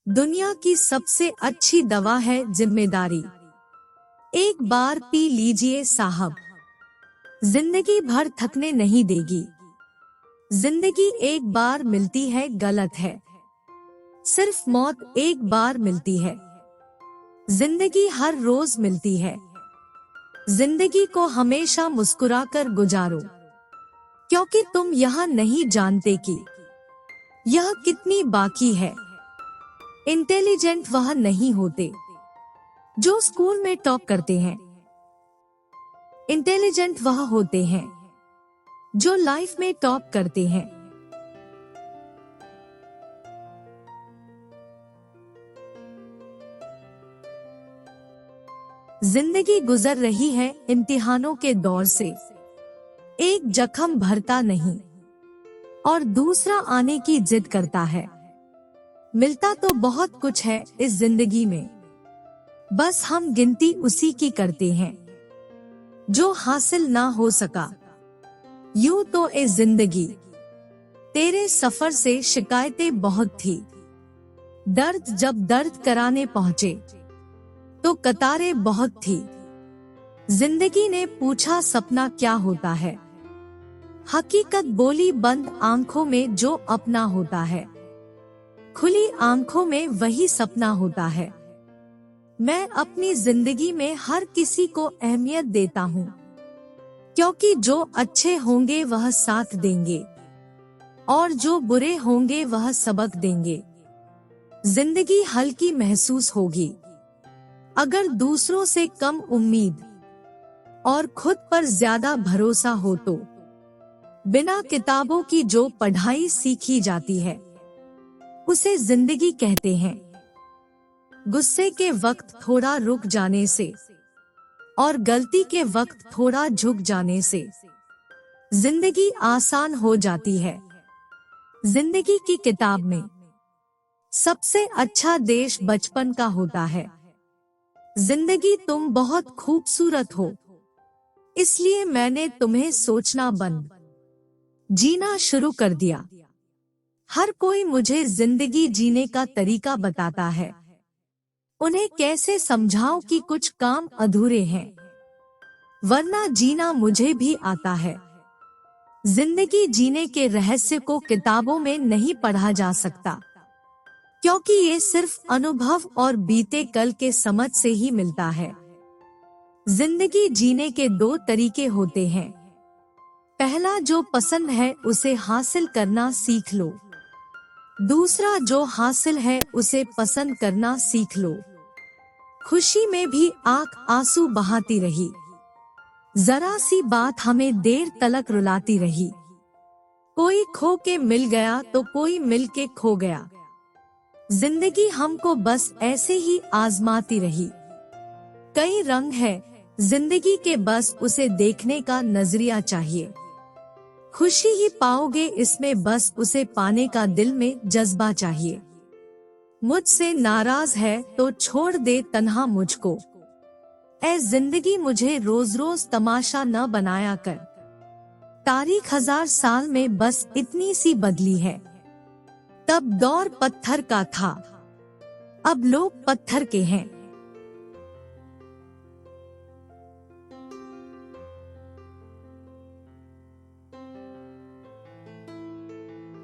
दुनिया की सबसे अच्छी दवा है जिम्मेदारी। एक बार पी लीजिए साहब, जिंदगी भर थकने नहीं देगी। जिंदगी एक बार मिलती है, गलत है। सिर्फ मौत एक बार मिलती है। जिंदगी हर रोज मिलती है। जिंदगी को हमेशा मुस्कुराकर गुजारो, क्योंकि तुम यह नहीं जानते कि यह कितनी बाकी है। इंटेलिजेंट वह नहीं होते जो स्कूल में टॉप करते हैं। इंटेलिजेंट वह होते हैं जो लाइफ में टॉप करते हैं। जिंदगी गुजर रही है इम्तिहानों के दौर से। एक जख्म भरता नहीं और दूसरा आने की जिद करता है। मिलता तो बहुत कुछ है इस जिंदगी में, बस हम गिनती उसी की करते हैं जो हासिल ना हो सका। यूं तो ए जिंदगी तेरे सफर से शिकायतें बहुत थी। दर्द जब दर्द कराने पहुंचे तो कतारें बहुत थी। जिंदगी ने पूछा सपना क्या होता है। हकीकत बोली बंद आंखों में जो अपना होता है, खुली आंखों में वही सपना होता है। मैं अपनी जिंदगी में हर किसी को अहमियत देता हूँ, क्योंकि जो अच्छे होंगे वह साथ देंगे और जो बुरे होंगे वह सबक देंगे। जिंदगी हल्की महसूस होगी अगर दूसरों से कम उम्मीद और खुद पर ज्यादा भरोसा हो तो। बिना किताबों की जो पढ़ाई सीखी जाती है उसे जिंदगी कहते हैं। गुस्से के वक्त थोड़ा रुक जाने से और गलती के वक्त थोड़ा झुक जाने से जिंदगी आसान हो जाती है। जिंदगी की किताब में सबसे अच्छा देश बचपन का होता है। जिंदगी तुम बहुत खूबसूरत हो, इसलिए मैंने तुम्हें सोचना बंद जीना शुरू कर दिया। हर कोई मुझे जिंदगी जीने का तरीका बताता है। उन्हें कैसे समझाऊं कि कुछ काम अधूरे हैं, वरना जीना मुझे भी आता है। जिंदगी जीने के रहस्य को किताबों में नहीं पढ़ा जा सकता, क्योंकि ये सिर्फ अनुभव और बीते कल के समझ से ही मिलता है। जिंदगी जीने के दो तरीके होते हैं। पहला, जो पसंद है उसे हासिल करना सीख लो। दूसरा, जो हासिल है उसे पसंद करना सीख लो। खुशी में भी आंख आंसू बहाती रही, जरा सी बात हमें देर तलक रुलाती रही। कोई खो के मिल गया तो कोई मिल के खो गया। जिंदगी हमको बस ऐसे ही आजमाती रही। कई रंग है जिंदगी के, बस उसे देखने का नजरिया चाहिए। खुशी ही पाओगे इसमें, बस उसे पाने का दिल में जज्बा चाहिए। मुझसे नाराज है तो छोड़ दे तन्हा मुझको। ऐ जिंदगी मुझे रोज रोज तमाशा न बनाया कर। तारीख 1000 साल में बस इतनी सी बदली है। तब दौर पत्थर का था, अब लोग पत्थर के हैं।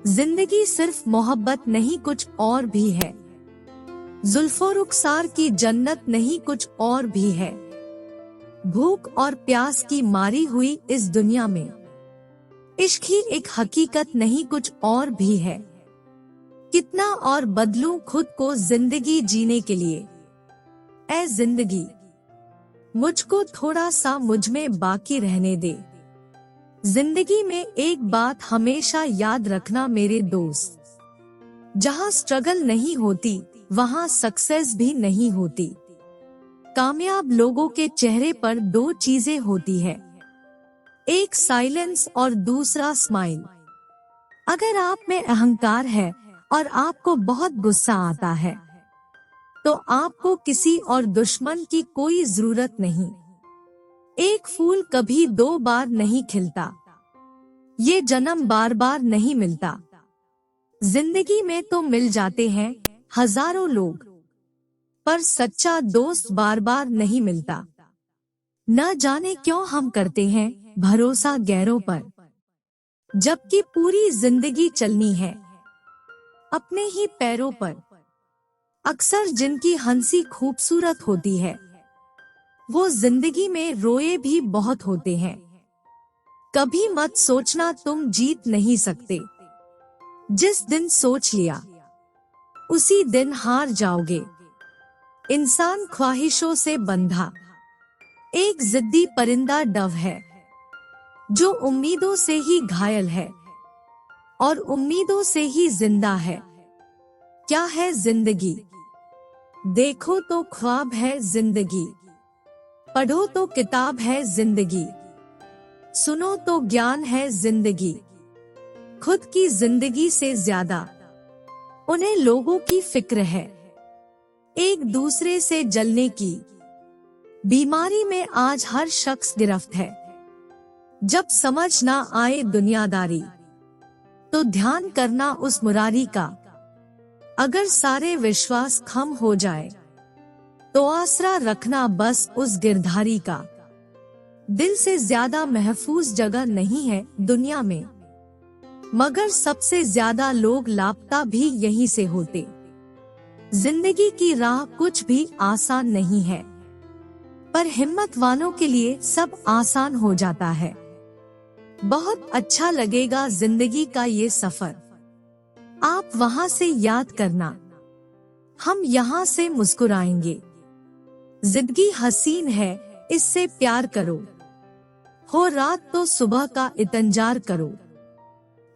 जिंदगी सिर्फ मोहब्बत नहीं, कुछ और भी है। जुल्फो रुखसार की जन्नत नहीं, कुछ और भी है। भूख और प्यास की मारी हुई इस दुनिया में इश्क ही एक हकीकत नहीं, कुछ और भी है। कितना और बदलूं खुद को जिंदगी जीने के लिए। ऐ जिंदगी मुझको थोड़ा सा मुझ में बाकी रहने दे। जिंदगी में एक बात हमेशा याद रखना मेरे दोस्त, जहाँ स्ट्रगल नहीं होती वहाँ सक्सेस भी नहीं होती। कामयाब लोगों के चेहरे पर दो चीजें होती है, एक साइलेंस और दूसरा स्माइल। अगर आप में अहंकार है और आपको बहुत गुस्सा आता है तो आपको किसी और दुश्मन की कोई जरूरत नहीं। एक फूल कभी 2 बार नहीं खिलता, ये जन्म बार बार नहीं मिलता। जिंदगी में तो मिल जाते हैं हजारों लोग, पर सच्चा दोस्त बार बार नहीं मिलता। न जाने क्यों हम करते हैं भरोसा गैरों पर, जबकि पूरी जिंदगी चलनी है अपने ही पैरों पर। अक्सर जिनकी हंसी खूबसूरत होती है, वो जिंदगी में रोए भी बहुत होते हैं। कभी मत सोचना तुम जीत नहीं सकते। जिस दिन सोच लिया, उसी दिन हार जाओगे। इंसान ख्वाहिशों से बंधा एक जिद्दी परिंदा डव है, जो उम्मीदों से ही घायल है और उम्मीदों से ही जिंदा है। क्या है जिंदगी? देखो तो ख्वाब है जिंदगी, पढ़ो तो किताब है जिंदगी, सुनो तो ज्ञान है जिंदगी। खुद की जिंदगी से ज्यादा उन्हें लोगों की फिक्र है, एक दूसरे से जलने की बीमारी में आज हर शख्स गिरफ्त है। जब समझ ना आए दुनियादारी, तो ध्यान करना उस मुरारी का। अगर सारे विश्वास खम हो जाए, तो आसरा रखना बस उस गिरधारी का। दिल से ज्यादा महफूज जगह नहीं है दुनिया में, मगर सबसे ज्यादा लोग लापता भी यहीं से होते। जिंदगी की राह कुछ भी आसान नहीं है, पर हिम्मत वालों के लिए सब आसान हो जाता है। बहुत अच्छा लगेगा जिंदगी का ये सफर, आप वहां से याद करना, हम यहाँ से मुस्कुराएंगे। जिंदगी हसीन है, इससे प्यार करो, हो रात तो सुबह का इंतजार करो।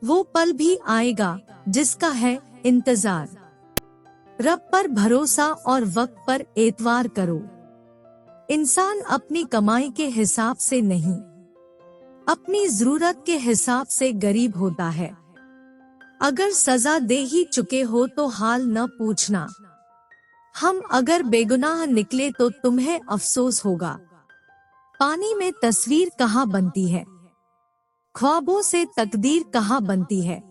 वो पल भी आएगा जिसका है इंतजार। रब पर भरोसा और वक्त पर एतवार करो। इंसान अपनी कमाई के हिसाब से नहीं, अपनी जरूरत के हिसाब से गरीब होता है। अगर सजा दे ही चुके हो तो हाल न पूछना, हम अगर बेगुनाह निकले तो तुम्हें अफसोस होगा। पानी में तस्वीर कहाँ बनती है, ख्वाबों से तकदीर कहाँ बनती है।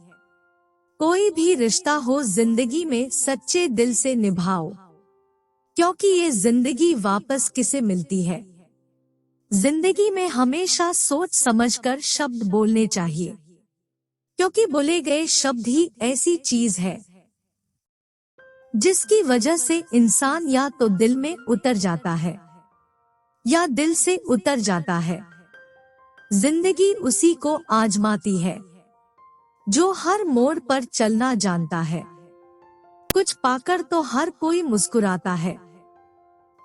कोई भी रिश्ता हो जिंदगी में सच्चे दिल से निभाओ, क्योंकि ये जिंदगी वापस किसे मिलती है। जिंदगी में हमेशा सोच समझकर शब्द बोलने चाहिए, क्योंकि बोले गए शब्द ही ऐसी चीज है जिसकी वजह से इंसान या तो दिल में उतर जाता है या दिल से उतर जाता है। जिंदगी उसी को आजमाती है जो हर मोड़ पर चलना जानता है। कुछ पाकर तो हर कोई मुस्कुराता है,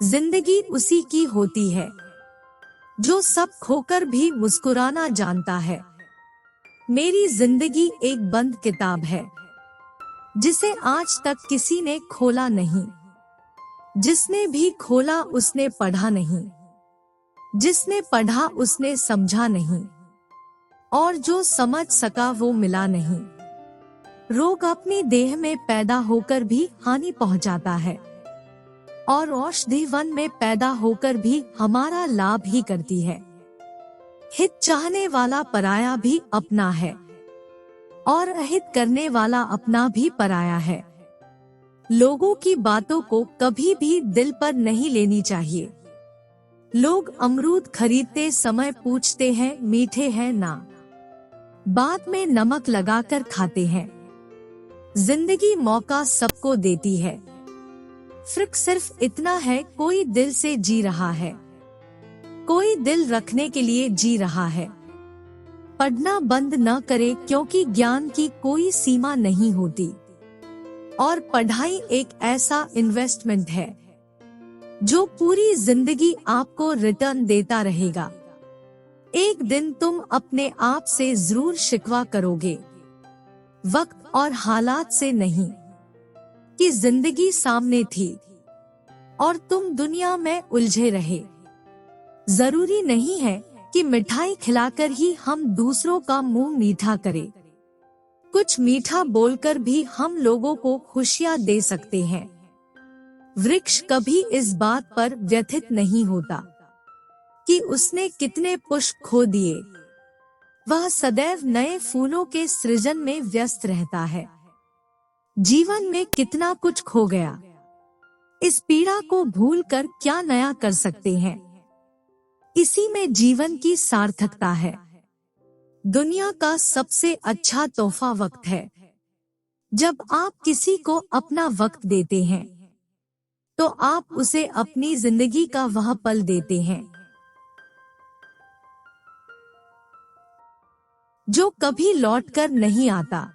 जिंदगी उसी की होती है जो सब खोकर भी मुस्कुराना जानता है। मेरी जिंदगी एक बंद किताब है, जिसे आज तक किसी ने खोला नहीं। जिसने भी खोला उसने पढ़ा नहीं, जिसने पढ़ा उसने समझा नहीं, और जो समझ सका वो मिला नहीं। रोग अपनी देह में पैदा होकर भी हानि पहुंचाता है, और औषधि वन में पैदा होकर भी हमारा लाभ ही करती है। हित चाहने वाला पराया भी अपना है, और अहित करने वाला अपना भी पराया है। लोगों की बातों को कभी भी दिल पर नहीं लेनी चाहिए। लोग अमरूद खरीदते समय पूछते हैं मीठे हैं ना, बाद में नमक लगाकर खाते हैं। जिंदगी मौका सबको देती है, फर्क सिर्फ इतना है कोई दिल से जी रहा है, कोई दिल रखने के लिए जी रहा है। पढ़ना बंद न करे, क्योंकि ज्ञान की कोई सीमा नहीं होती, और पढ़ाई एक ऐसा इन्वेस्टमेंट है जो पूरी जिंदगी आपको रिटर्न देता रहेगा। एक दिन तुम अपने आप से जरूर शिकवा करोगे, वक्त और हालात से नहीं, कि जिंदगी सामने थी और तुम दुनिया में उलझे रहे। जरूरी नहीं है कि मिठाई खिलाकर ही हम दूसरों का मुंह मीठा करें। कुछ मीठा बोलकर भी हम लोगों को खुशियां दे सकते हैं। वृक्ष कभी इस बात पर व्यथित नहीं होता कि उसने कितने पुष्प खो दिए, वह सदैव नए फूलों के सृजन में व्यस्त रहता है। जीवन में कितना कुछ खो गया, इस पीड़ा को भूलकर क्या नया कर सकते हैं। इसी में जीवन की सार्थकता है। दुनिया का सबसे अच्छा तोहफा वक्त है। जब आप किसी को अपना वक्त देते हैं तो आप उसे अपनी जिंदगी का वह पल देते हैं जो कभी लौटकर नहीं आता।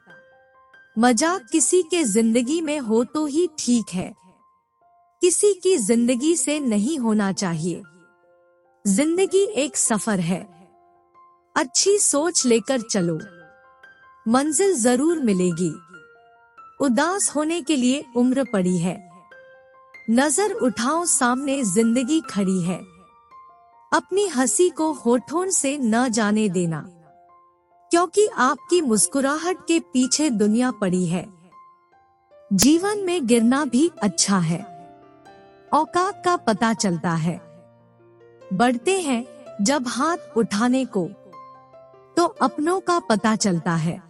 मजाक किसी के जिंदगी में हो तो ही ठीक है, किसी की जिंदगी से नहीं होना चाहिए। जिंदगी एक सफर है, अच्छी सोच लेकर चलो, मंजिल जरूर मिलेगी। उदास होने के लिए उम्र पड़ी है, नजर उठाओ सामने जिंदगी खड़ी है। अपनी हंसी को होठों से न जाने देना, क्योंकि आपकी मुस्कुराहट के पीछे दुनिया पड़ी है। जीवन में गिरना भी अच्छा है, औकात का पता चलता है। बढ़ते हैं जब हाथ उठाने को, तो अपनों का पता चलता है।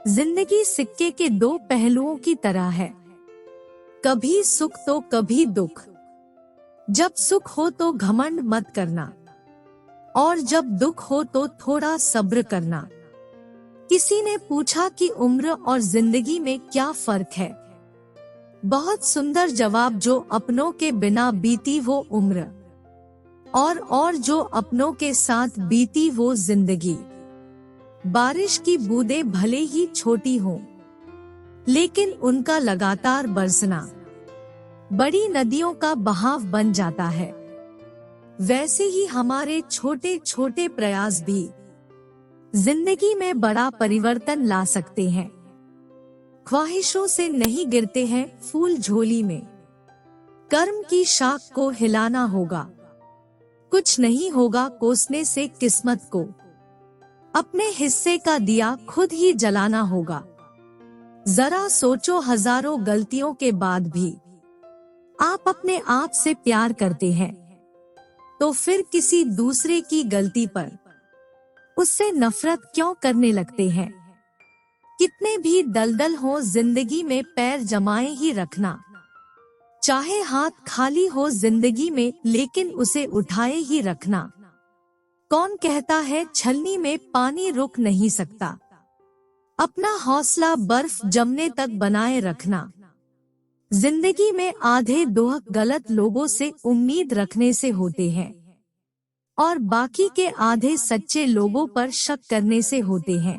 जिंदगी सिक्के के दो पहलुओं की तरह है, कभी सुख तो कभी दुख। जब सुख हो तो घमंड मत करना, और जब दुख हो तो थोड़ा सब्र करना। किसी ने पूछा कि उम्र और जिंदगी में क्या फर्क है। बहुत सुंदर जवाब, जो अपनों के बिना बीती वो उम्र, और जो अपनों के साथ बीती वो जिंदगी। बारिश की बूंदें भले ही छोटी हों, लेकिन उनका लगातार बरसना बड़ी नदियों का बहाव बन जाता है। वैसे ही हमारे छोटे छोटे प्रयास भी जिंदगी में बड़ा परिवर्तन ला सकते हैं। ख्वाहिशों से नहीं गिरते हैं फूल झोली में, कर्म की शाख को हिलाना होगा। कुछ नहीं होगा कोसने से किस्मत को, अपने हिस्से का दिया खुद ही जलाना होगा। जरा सोचो, हजारों गलतियों के बाद भी आप अपने आप से प्यार करते हैं, तो फिर किसी दूसरे की गलती पर उससे नफरत क्यों करने लगते हैं। कितने भी दलदल हो जिंदगी में पैर जमाए ही रखना, चाहे हाथ खाली हो जिंदगी में लेकिन उसे उठाए ही रखना। कौन कहता है छलनी में पानी रुक नहीं सकता, अपना हौसला बर्फ जमने तक बनाए रखना। जिंदगी में आधे दोहक गलत लोगों से उम्मीद रखने से होते हैं, और बाकी के आधे सच्चे लोगों पर शक करने से होते हैं।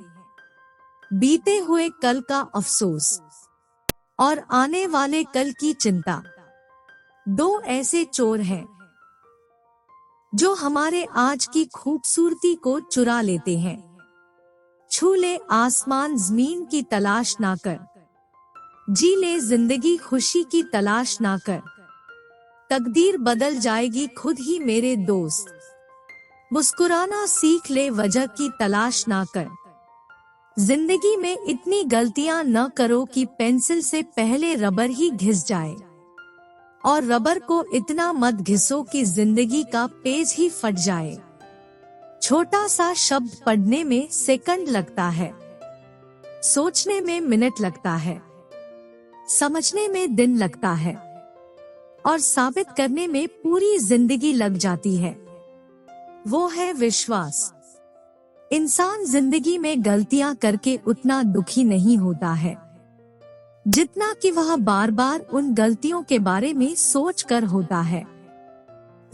बीते हुए कल का अफसोस और आने वाले कल की चिंता, दो ऐसे चोर हैं जो हमारे आज की खूबसूरती को चुरा लेते हैं। छू ले आसमान जमीन की तलाश ना कर, जी ले जिंदगी खुशी की तलाश ना कर। तकदीर बदल जाएगी खुद ही मेरे दोस्त, मुस्कुराना सीख ले वजह की तलाश ना कर। जिंदगी में इतनी गलतियां न करो कि पेंसिल से पहले रबर ही घिस जाए, और रबर को इतना मत घिसो कि जिंदगी का पेज ही फट जाए। छोटा सा शब्द पढ़ने में सेकंड लगता है, सोचने में मिनट लगता है, समझने में दिन लगता है, और साबित करने में पूरी जिंदगी लग जाती है। वो है विश्वास। इंसान जिंदगी में गलतियां करके उतना दुखी नहीं होता है जितना कि वह बार बार उन गलतियों के बारे में सोच कर होता है।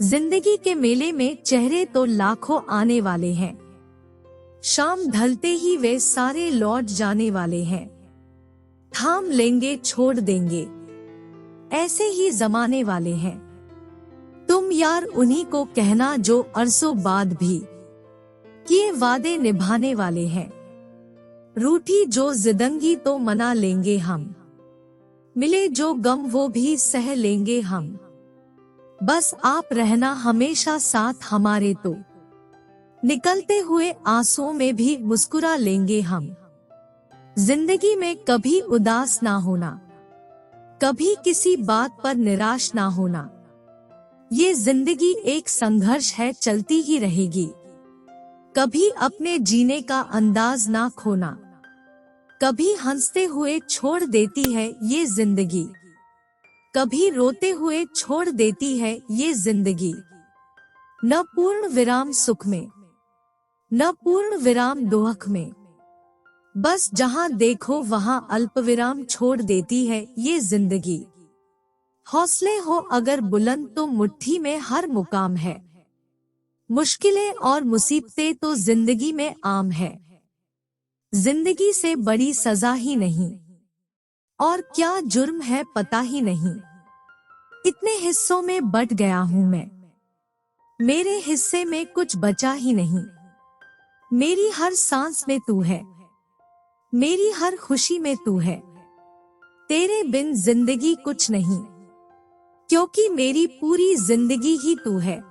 जिंदगी के मेले में चेहरे तो लाखों आने वाले हैं, शाम ढलते ही वे सारे लौट जाने वाले हैं। थाम लेंगे छोड़ देंगे, ऐसे ही जमाने वाले हैं। तुम यार उन्हीं को कहना जो अरसों बाद भी किए वादे निभाने वाले हैं। रूठी जो जिंदगी तो मना लेंगे हम, मिले जो गम वो भी सह लेंगे हम। बस आप रहना हमेशा साथ हमारे, तो निकलते हुए आंसुओं में भी मुस्कुरा लेंगे हम। जिंदगी में कभी उदास ना होना, कभी किसी बात पर निराश ना होना। ये जिंदगी एक संघर्ष है, चलती ही रहेगी। कभी अपने जीने का अंदाज ना खोना, कभी हंसते हुए छोड़ देती है ये जिंदगी, कभी रोते हुए छोड़ देती है ये जिंदगी। न पूर्ण विराम सुख में, न पूर्ण विराम दुख में, बस जहां देखो वहां अल्प विराम छोड़ देती है ये जिंदगी। हौसले हो अगर बुलंद तो मुट्ठी में हर मुकाम है, मुश्किलें और मुसीबतें तो जिंदगी में आम है। जिंदगी से बड़ी सजा ही नहीं, और क्या जुर्म है पता ही नहीं। इतने हिस्सों में बट गया हूं मैं, मेरे हिस्से में कुछ बचा ही नहीं। मेरी हर सांस में तू है, मेरी हर खुशी में तू है। तेरे बिन जिंदगी कुछ नहीं, क्योंकि मेरी पूरी जिंदगी ही तू है।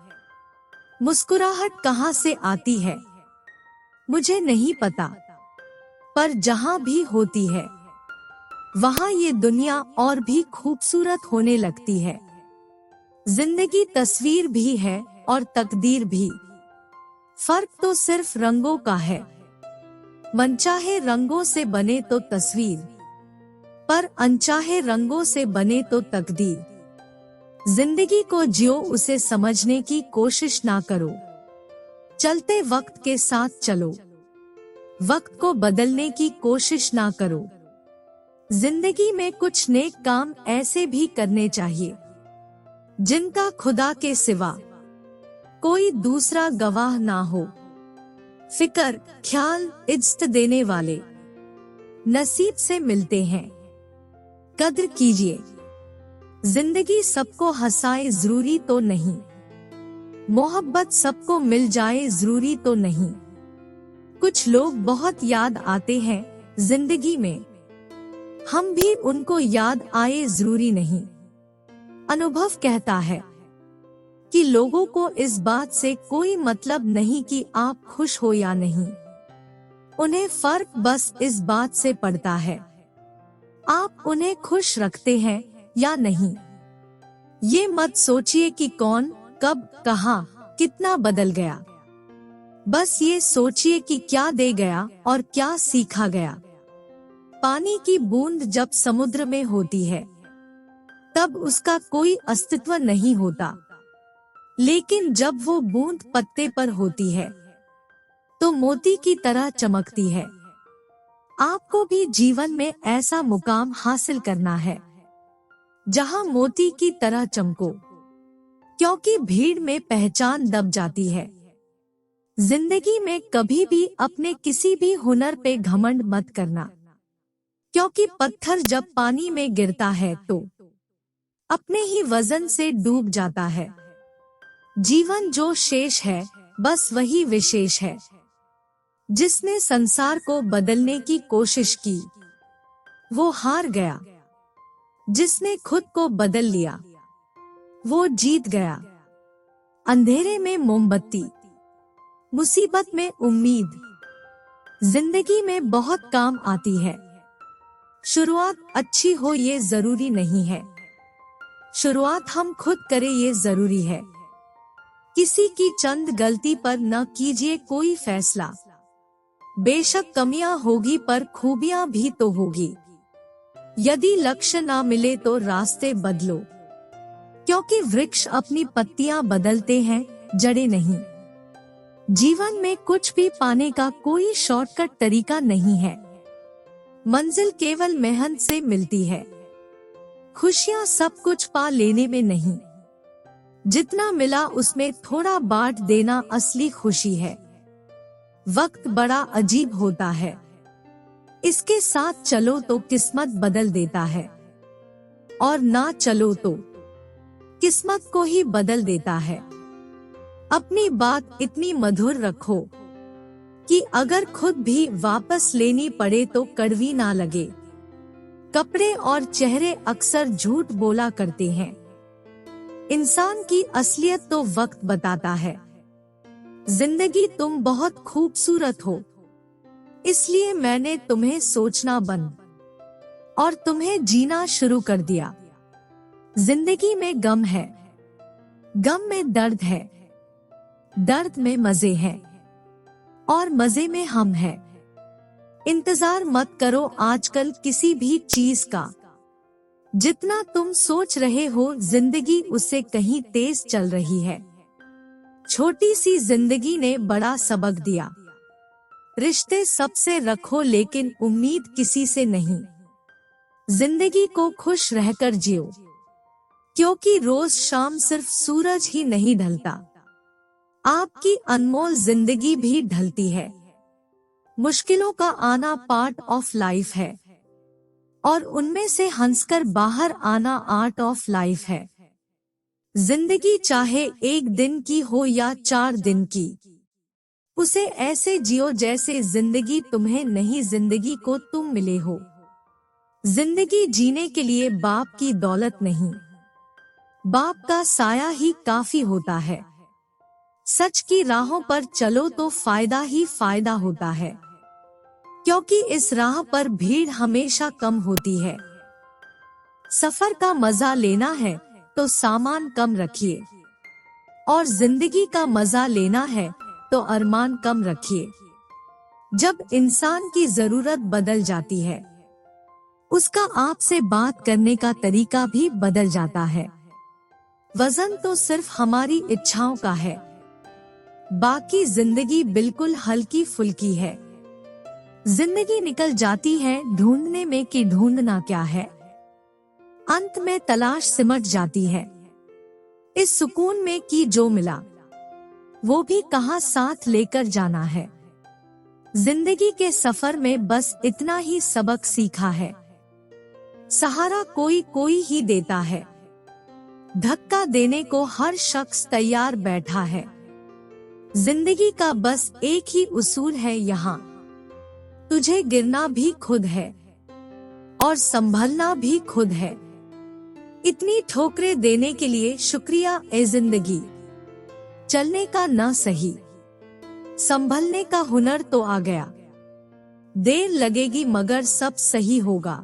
मुस्कुराहट कहाँ से आती है मुझे नहीं पता, पर जहां भी होती है वहां ये दुनिया और भी खूबसूरत होने लगती है। जिंदगी तस्वीर भी है और तकदीर भी, फर्क तो सिर्फ रंगों का है। मनचाहे रंगों से बने तो तस्वीर, पर अनचाहे रंगों से बने तो तकदीर। जिंदगी को जियो, उसे समझने की कोशिश ना करो। चलते वक्त के साथ चलो, वक्त को बदलने की कोशिश ना करो। जिंदगी में कुछ नेक काम ऐसे भी करने चाहिए जिनका खुदा के सिवा कोई दूसरा गवाह ना हो। फिक्र, ख्याल, इज्जत देने वाले नसीब से मिलते हैं, कद्र कीजिए। जिंदगी सबको हंसाए जरूरी तो नहीं, मोहब्बत सबको मिल जाए जरूरी तो नहीं। कुछ लोग बहुत याद आते हैं जिंदगी में, हम भी उनको याद आए जरूरी नहीं। अनुभव कहता है कि लोगों को इस बात से कोई मतलब नहीं कि आप खुश हो या नहीं, उन्हें फर्क बस इस बात से पड़ता है आप उन्हें खुश रखते हैं या नहीं। ये मत सोचिए कि कौन, कब, कहां, कितना बदल गया। बस ये सोचिए कि क्या दे गया और क्या सीखा गया। पानी की बूंद जब समुद्र में होती है तब उसका कोई अस्तित्व नहीं होता, लेकिन जब वो बूंद पत्ते पर होती है तो मोती की तरह चमकती है। आपको भी जीवन में ऐसा मुकाम हासिल करना है जहां मोती की तरह चमको, क्योंकि भीड़ में पहचान दब जाती है। जिंदगी में कभी भी अपने किसी भी हुनर पे घमंड मत करना, क्योंकि पत्थर जब पानी में गिरता है तो अपने ही वजन से डूब जाता है। जीवन जो शेष है बस वही विशेष है। जिसने संसार को बदलने की कोशिश की वो हार गया, जिसने खुद को बदल लिया वो जीत गया। अंधेरे में मोमबत्ती, मुसीबत में उम्मीद जिंदगी में बहुत काम आती है। शुरुआत अच्छी हो ये जरूरी नहीं है, शुरुआत हम खुद करें ये जरूरी है। किसी की चंद गलती पर न कीजिए कोई फैसला, बेशक कमियां होगी पर खूबियां भी तो होगी। यदि लक्ष्य ना मिले तो रास्ते बदलो, क्योंकि वृक्ष अपनी पत्तियां बदलते हैं, जड़ें नहीं। जीवन में कुछ भी पाने का कोई शॉर्टकट तरीका नहीं है, मंजिल केवल मेहनत से मिलती है। खुशियां सब कुछ पा लेने में नहीं, जितना मिला उसमें थोड़ा बांट देना असली खुशी है। वक्त बड़ा अजीब होता है, इसके साथ चलो तो किस्मत बदल देता है, और ना चलो तो किस्मत को ही बदल देता है। अपनी बात इतनी मधुर रखो कि अगर खुद भी वापस लेनी पड़े तो कड़वी ना लगे। कपड़े और चेहरे अक्सर झूठ बोला करते हैं, इंसान की असलियत तो वक्त बताता है। जिंदगी तुम बहुत खूबसूरत हो, इसलिए मैंने तुम्हें सोचना बंद और तुम्हें जीना शुरू कर दिया। जिंदगी में गम है, गम में दर्द है, दर्द में मजे हैं और मजे में हम हैं। इंतजार मत करो आजकल किसी भी चीज का। जितना तुम सोच रहे हो जिंदगी उससे कहीं तेज चल रही है। छोटी सी जिंदगी ने बड़ा सबक दिया। रिश्ते सबसे रखो लेकिन उम्मीद किसी से नहीं। जिंदगी को खुश रहकर जियो, क्योंकि रोज शाम सिर्फ सूरज ही नहीं ढलता, आपकी अनमोल जिंदगी भी ढलती है। मुश्किलों का आना पार्ट ऑफ लाइफ है, और उनमें से हंसकर बाहर आना आर्ट ऑफ लाइफ है। जिंदगी चाहे एक दिन की हो या 4 दिन की, उसे ऐसे जियो जैसे जिंदगी तुम्हें नहीं, जिंदगी को तुम मिले हो। जिंदगी जीने के लिए बाप की दौलत नहीं, बाप का साया ही काफी होता है। सच की राहों पर चलो तो फायदा ही फायदा होता है, क्योंकि इस राह पर भीड़ हमेशा कम होती है। सफर का मजा लेना है तो सामान कम रखिए, और जिंदगी का मजा लेना है तो अरमान कम रखिए। जब इंसान की जरूरत बदल जाती है, उसका आपसे बात करने का तरीका भी बदल जाता है। वजन तो सिर्फ हमारी इच्छाओं का है, बाकी जिंदगी बिल्कुल हल्की फुल्की है। जिंदगी निकल जाती है ढूंढने में कि ढूंढना क्या है, अंत में तलाश सिमट जाती है इस सुकून में कि जो मिला वो भी कहां साथ लेकर जाना है। जिंदगी के सफर में बस इतना ही सबक सीखा है, सहारा कोई कोई ही देता है, धक्का देने को हर शख्स तैयार बैठा है। जिंदगी का बस एक ही उसूल है यहाँ, तुझे गिरना भी खुद है और संभलना भी खुद है। इतनी ठोकरें देने के लिए शुक्रिया ए जिंदगी, चलने का ना सही, संभलने का हुनर तो आ गया। देर लगेगी मगर सब सही होगा,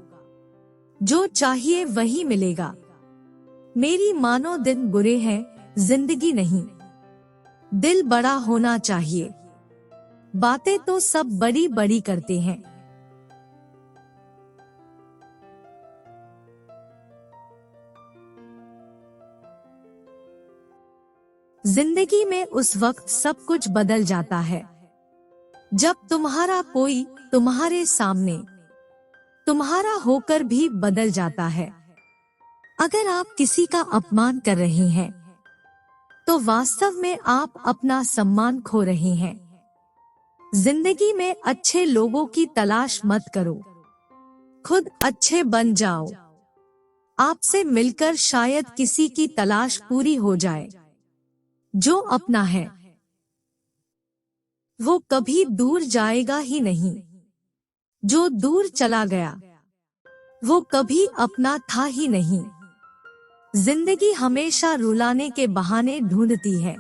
जो चाहिए वही मिलेगा। मेरी मानो दिन बुरे हैं जिंदगी नहीं, दिल बड़ा होना चाहिए। बातें तो सब बड़ी बड़ी करते हैं, जिंदगी में उस वक्त सब कुछ बदल जाता है जब तुम्हारा कोई तुम्हारे सामने तुम्हारा होकर भी बदल जाता है। अगर आप किसी का अपमान कर रहे हैं तो वास्तव में आप अपना सम्मान खो रहे हैं। जिंदगी में अच्छे लोगों की तलाश मत करो, खुद अच्छे बन जाओ। आपसे मिलकर शायद किसी की तलाश पूरी हो जाए। जो अपना है वो कभी दूर जाएगा ही नहीं, जो दूर चला गया वो कभी अपना था ही नहीं। जिंदगी हमेशा रुलाने के बहाने ढूंढती है,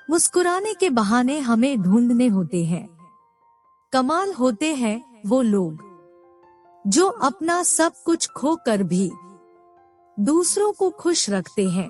मुस्कुराने के बहाने हमें ढूंढने होते हैं। कमाल होते हैं वो लोग जो अपना सब कुछ खो कर भी दूसरों को खुश रखते हैं।